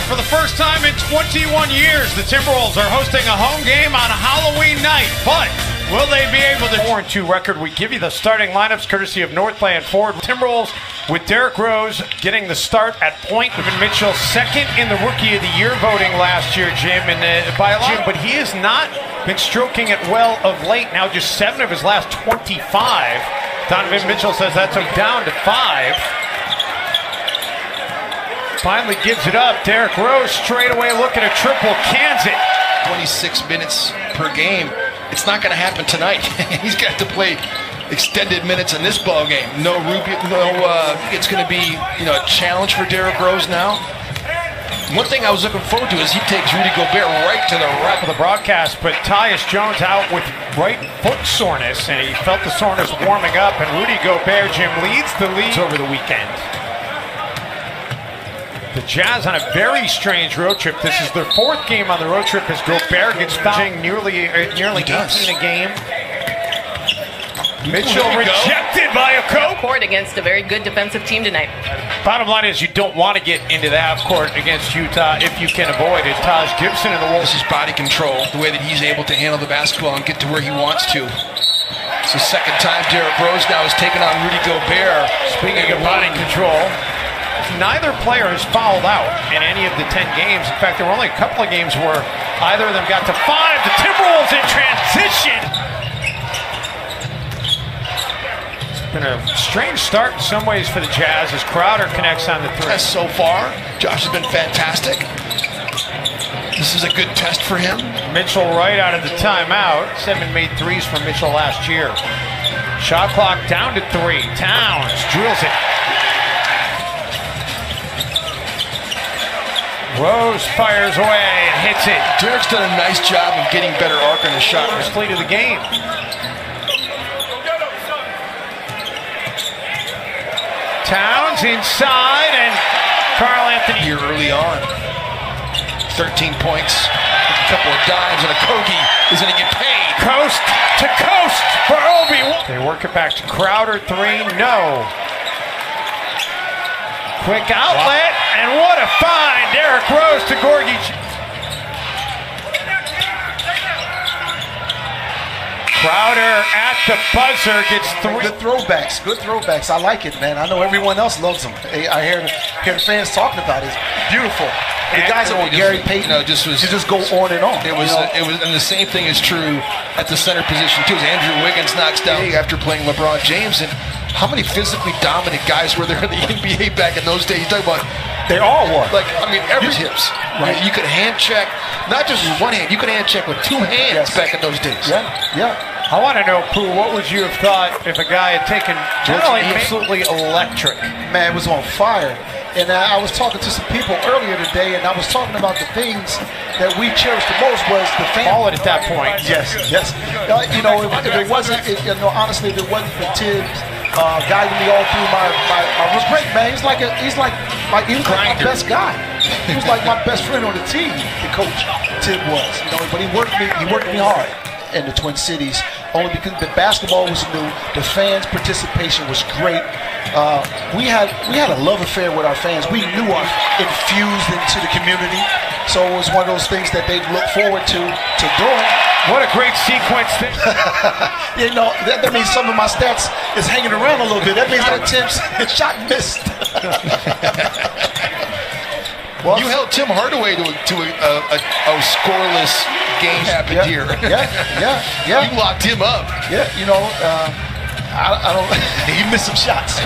For the first time in 21 years, the Timberwolves are hosting a home game on Halloween night. But will they be able to 4-2 record? We give you the starting lineups courtesy of Northland Ford. Timberwolves with Derrick Rose getting the start at point. Donovan Mitchell second in the Rookie of the Year voting last year, Jim, by a lot. But he has not been stroking it well of late. Now just 7 of his last 25. Donovan Mitchell says that's him down to 5. Finally gives it up. Derrick Rose straight away looking at triple, cans it. 26 minutes per game. It's not going to happen tonight. He's got to play extended minutes in this ball game. No Rubio. It's going to be a challenge for Derrick Rose now. One thing I was looking forward to is he takes Rudy Gobert right to the right of the broadcast, but Tyus Jones out with right foot soreness, and he felt the soreness warming up. And Rudy Gobert, Jim, leads the league over the weekend. The Jazz on a very strange road trip. This is their 4th game on the road trip as Gobert gets fouled nearly 18 a game. Mitchell rejected by a court against a very good defensive team tonight. Bottom line is you don't want to get into the half court against Utah if you can avoid it. Taj Gibson and the Wolves. This is body control, the way that he's able to handle the basketball and get to where he wants to. It's the second time Derrick Rose now has taken on Rudy Gobert. Speaking of body control, neither player has fouled out in any of the 10 games. In fact, there were only a couple of games where either of them got to 5. The Timberwolves in transition. It's been a strange start in some ways for the Jazz as Crowder connects on the 3. So far, Josh has been fantastic. This is a good test for him. Mitchell right out of the timeout. 7 made threes from Mitchell last year. Shot clock down to 3. Towns drills it. Rose fires away and hits it. Derrick's done a nice job of getting better arc on his shot. First lead of the game. Towns inside, and Karl Anthony here early on. 13 points, a couple of dimes, and a Kogi is going to get paid. Coast to coast for Obi. They work it back to Crowder, 3, no. Quick outlet, and what a find! Derrick Rose to Gorgie. Crowder at the buzzer gets 3. Good throwbacks. I like it, man. I know everyone else loves them. I hear the fans talking about it. It's beautiful. The guys are on Gary Payton. You just go on and on. It was, and the same thing is true at the center position too. As Andrew Wiggins knocks down after playing LeBron James, and how many physically dominant guys were there in the NBA back in those days? You talk about they all were. Like, I mean, every hips. Right. You could hand check, not just with one hand. You could hand check with 2 hands back in those days. Yeah. I want to know, Pooh, what would you have thought if a guy had taken absolutely electric? Man, it was on fire. And I was talking to some people earlier today, and I was talking about the things that we cherished the most was the family. All at that point. Yes. If it wasn't, honestly, if it wasn't for Tibbs guiding me all through my was great, man. He was like my best guy. He was like my best friend on the team. The coach, Tibbs was. But he worked me hard in the Twin Cities, only because the basketball was new, the fans' participation was great. We had a love affair with our fans. We knew our infused into the community, so it was one of those things that they look forward to doing. What a great sequence! That means some of my stats is hanging around a little bit. That means that attempts and shot missed. Well, you held Tim Hardaway to a scoreless game happened here. Yeah. You locked him up. Yeah, I don't. He missed some shots.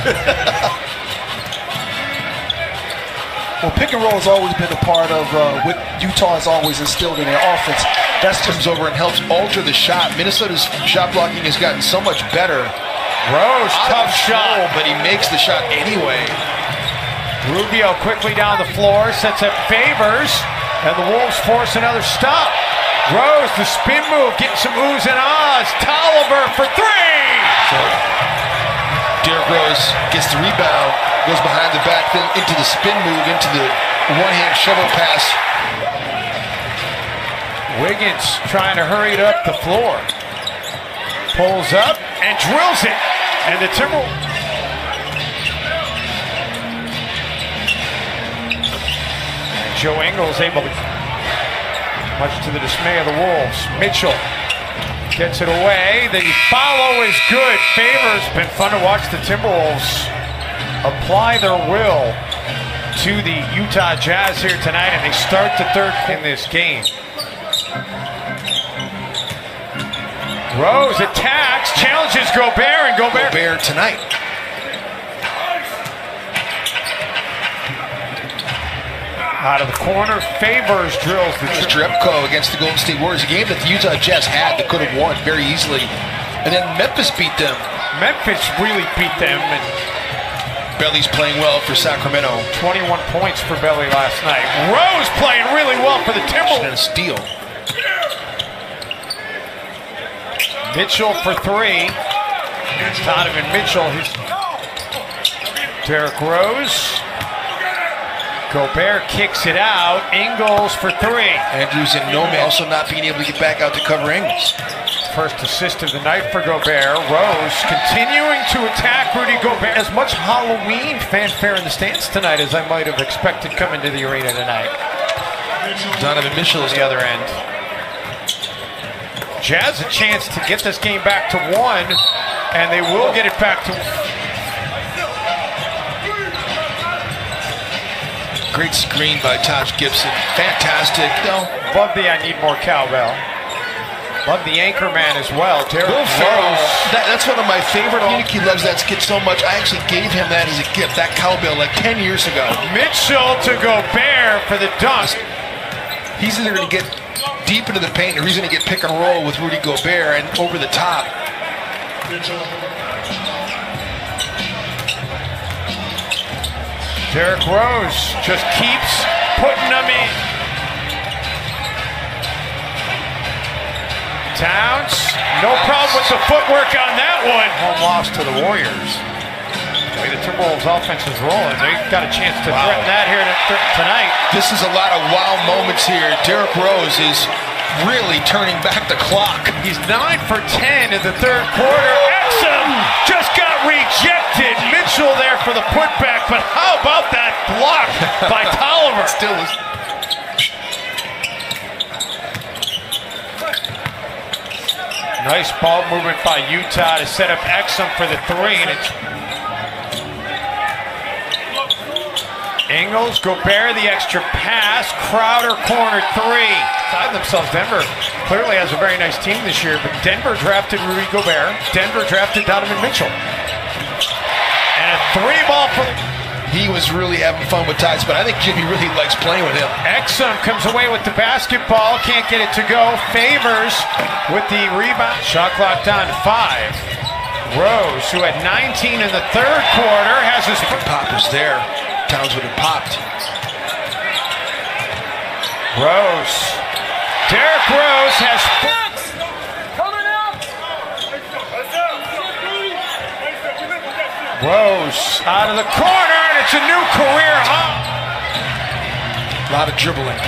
Well, pick and roll has always been a part of what Utah has always instilled in their offense. That comes over and helps alter the shot. Minnesota's shot blocking has gotten so much better. Rose, tough shot, but he makes the shot anyway. Rubio quickly down the floor, sets up Favors, and the Wolves force another stop. Rose, the spin move, getting some oohs and ahs. Tolliver for 3! So, Derrick Rose gets the rebound, goes behind the back, then into the spin move, into the one-hand shovel pass. Wiggins trying to hurry it up the floor. Pulls up and drills it. And the Timberwolves. Joe Ingles able to, much to the dismay of the Wolves. Mitchell gets it away. The follow is good. Favors. Been fun to watch the Timberwolves apply their will to the Utah Jazz here tonight, and they start the third in this game. Rose attacks, challenges Gobert, and Gobert tonight. Out of the corner, Favors drills the Jerebko against the Golden State Warriors, a game that the Utah Jazz had that could have won very easily. And then Memphis beat them. Memphis really beat them. And Belly's playing well for Sacramento. 21 points for Belly last night. Rose playing really well for the Timberwolves. And a steal. Mitchell for three. Donovan Mitchell. Derrick Rose. Gobert kicks it out. Ingles for three. Andrews and Nome also not being able to get back out to cover Ingles. First assist of the night for Gobert. Rose continuing to attack Rudy Gobert. As much Halloween fanfare in the stands tonight as I might have expected coming to the arena tonight. Donovan Mitchell is the other end. Jazz a chance to get this game back to one, and they will get it back to. Great screen by Taj Gibson. Fantastic. No. Love the I need more cowbell. Love the anchor man as well. Derrick Rose. That's one of my favorite. He loves that skit so much. I actually gave him that as a gift, that cowbell, like 10 years ago. Mitchell to Gobert for the dunk. He's either going to get deep into the paint or he's going to get pick and roll with Rudy Gobert and over the top. Derrick Rose just keeps putting them in. Towns, no problem with the footwork on that one. Home loss to the Warriors. The way the Timberwolves offense is rolling, they got a chance to threaten that here tonight. This is a lot of wow moments here. Derrick Rose is really turning back the clock. He's 9 for 10 in the third quarter. Exum just got rejected. Mitchell there for the putback, but how about that block by Tolliver? Still is. Nice ball movement by Utah to set up Exum for the three, and it's Ingles, Gobert, the extra pass, Crowder, corner three. Side themselves, Denver clearly has a very nice team this year, but Denver drafted Rudy Gobert, Denver drafted Donovan Mitchell. And a three ball for... He was really having fun with Tice, but I think Jimmy really likes playing with him. Exum comes away with the basketball, can't get it to go. Favors with the rebound. Shot clock down to 5. Rose, who had 19 in the third quarter, has his... Pop was there. Towns would have popped. Rose. Derrick Rose has... Rose out of the corner, and it's a new career high. A lot of dribbling.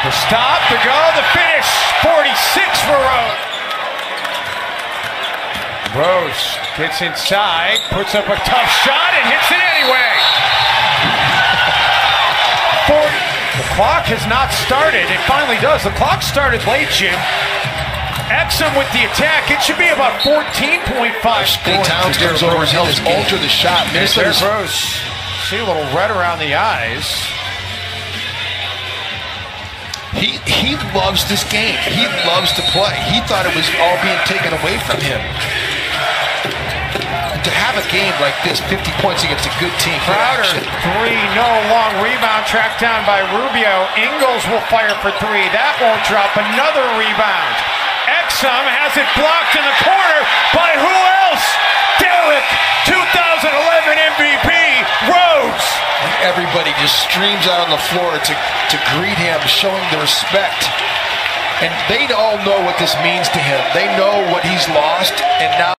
The stop, the go, the finish. 46 for Rose. Rose gets inside, puts up a tough shot, and hits it anyway. 40. The clock has not started. It finally does. The clock started late, Jim. Exum with the attack. It should be about 14.5. Towns turns over his head, alter the shot. Minnesota's Rose. See a little red around the eyes. He loves this game. He loves to play. He thought it was all being taken away from him. To have a game like this, 50 points against a good team. Crowder, three, no long rebound, tracked down by Rubio. Ingles will fire for three. That won't drop. Another rebound. Exum has it blocked in the corner by who else? Derrick, 2011 MVP, Rose. And everybody just streams out on the floor to greet him, showing the respect. And they all know what this means to him. They know what he's lost, and now